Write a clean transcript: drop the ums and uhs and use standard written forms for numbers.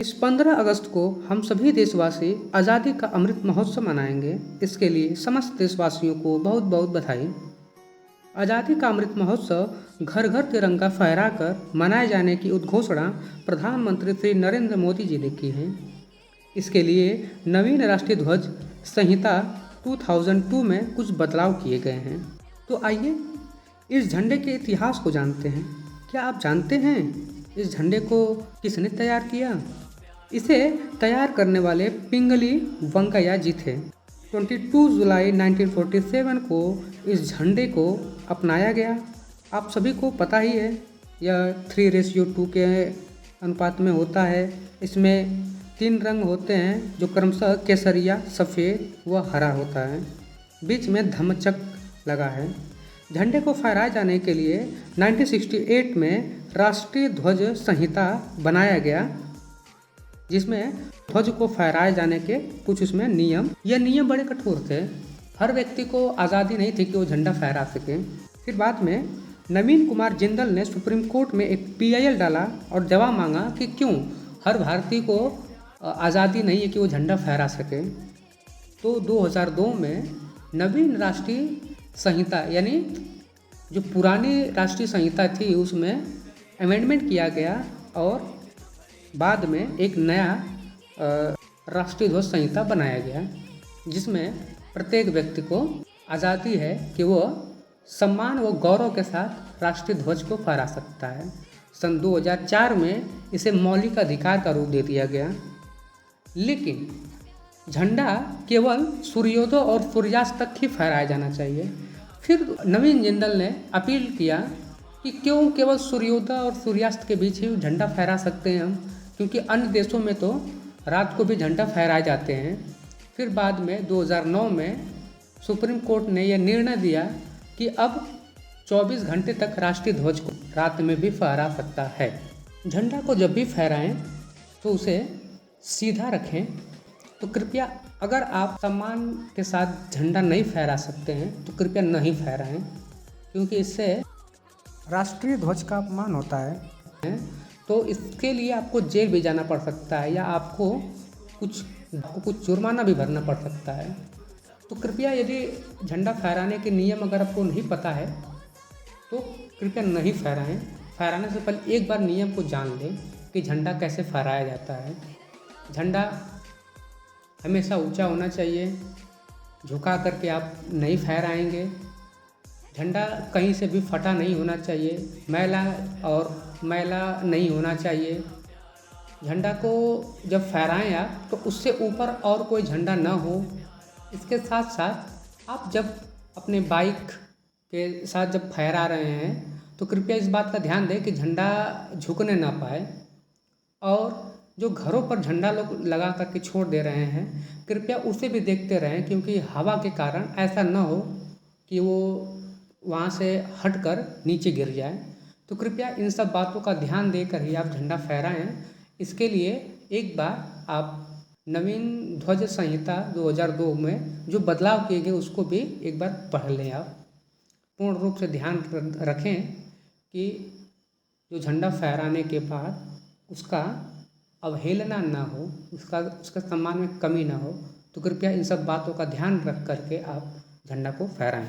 इस 15 अगस्त को हम सभी देशवासी आज़ादी का अमृत महोत्सव मनाएंगे। इसके लिए समस्त देशवासियों को बहुत बहुत बधाई। आज़ादी का अमृत महोत्सव घर घर तिरंगा फहराकर मनाए जाने की उद्घोषणा प्रधानमंत्री श्री नरेंद्र मोदी जी ने की है। इसके लिए नवीन राष्ट्रीय ध्वज संहिता 2002 में कुछ बदलाव किए गए हैं। तो आइए इस झंडे के इतिहास को जानते हैं। क्या आप जानते हैं इस झंडे को किसने तैयार किया? इसे तैयार करने वाले पिंगली वेंकैया जी थे। 22 जुलाई 1947 को इस झंडे को अपनाया गया। आप सभी को पता ही है, यह 3:2 के अनुपात में होता है। इसमें 3 रंग होते हैं जो क्रमशः केसरिया, सफ़ेद व हरा होता है। बीच में धम्मचक्र लगा है। झंडे को फहराए जाने के लिए 1968 में राष्ट्रीय ध्वज संहिता बनाया गया, जिसमें ध्वज को फहराए जाने के कुछ उसमें यह नियम बड़े कठोर थे। हर व्यक्ति को आज़ादी नहीं थी कि वो झंडा फहरा सके। फिर बाद में नवीन कुमार जिंदल ने सुप्रीम कोर्ट में एक PIL डाला और जवाब मांगा कि क्यों हर भारतीय को आज़ादी नहीं है कि वो झंडा फहरा सके। तो 2002 में नवीन राष्ट्रीय संहिता यानी जो पुरानी राष्ट्रीय संहिता थी उसमें अमेंडमेंट किया गया और बाद में एक नया राष्ट्रीय ध्वज संहिता बनाया गया, जिसमें प्रत्येक व्यक्ति को आज़ादी है कि वो सम्मान व गौरव के साथ राष्ट्रीय ध्वज को फहरा सकता है। सन 2004 में इसे मौलिक अधिकार का रूप दे दिया गया। लेकिन झंडा केवल सूर्योदय और सूर्यास्त तक ही फहराया जाना चाहिए। फिर नवीन जिंदल ने अपील किया कि क्यों केवल सूर्योदय और सूर्यास्त के बीच ही झंडा फहरा सकते हैं हम, क्योंकि अन्य देशों में तो रात को भी झंडा फहराए जाते हैं। फिर बाद में 2009 में सुप्रीम कोर्ट ने यह निर्णय दिया कि अब 24 घंटे तक राष्ट्रीय ध्वज को रात में भी फहरा सकता है। झंडा को जब भी फहराएं तो उसे सीधा रखें। तो कृपया अगर आप सम्मान के साथ झंडा नहीं फहरा सकते हैं तो कृपया नहीं फहराएं, क्योंकि इससे राष्ट्रीय ध्वज का अपमान होता है। तो इसके लिए आपको जेल भी जाना पड़ सकता है या आपको कुछ जुर्माना भी भरना पड़ सकता है। तो कृपया यदि झंडा फहराने के नियम अगर आपको नहीं पता है तो कृपया नहीं फहराएं। फहराने से पहले एक बार नियम को जान लें कि झंडा कैसे फहराया जाता है। झंडा हमेशा ऊंचा होना चाहिए, झुका करके आप नहीं फहराएंगे। झंडा कहीं से भी फटा नहीं होना चाहिए, मैला नहीं होना चाहिए। झंडा को जब फहराएं आप तो उससे ऊपर और कोई झंडा ना हो। इसके साथ साथ आप जब अपने बाइक के साथ जब फहरा रहे हैं तो कृपया इस बात का ध्यान दें कि झंडा झुकने ना पाए। और जो घरों पर झंडा लोग लगा करके छोड़ दे रहे हैं, कृपया उसे भी देखते रहें, क्योंकि हवा के कारण ऐसा ना हो कि वो वहाँ से हटकर नीचे गिर जाए। तो कृपया इन सब बातों का ध्यान देकर ही आप झंडा फहराएं। इसके लिए एक बार आप नवीन ध्वज संहिता 2002 में जो बदलाव किए गए उसको भी एक बार पढ़ लें। आप पूर्ण रूप से ध्यान रखें कि जो झंडा फहराने के बाद उसका अवहेलना ना हो, उसका सम्मान में कमी ना हो। तो कृपया इन सब बातों का ध्यान रख करके आप झंडा को फहराएं।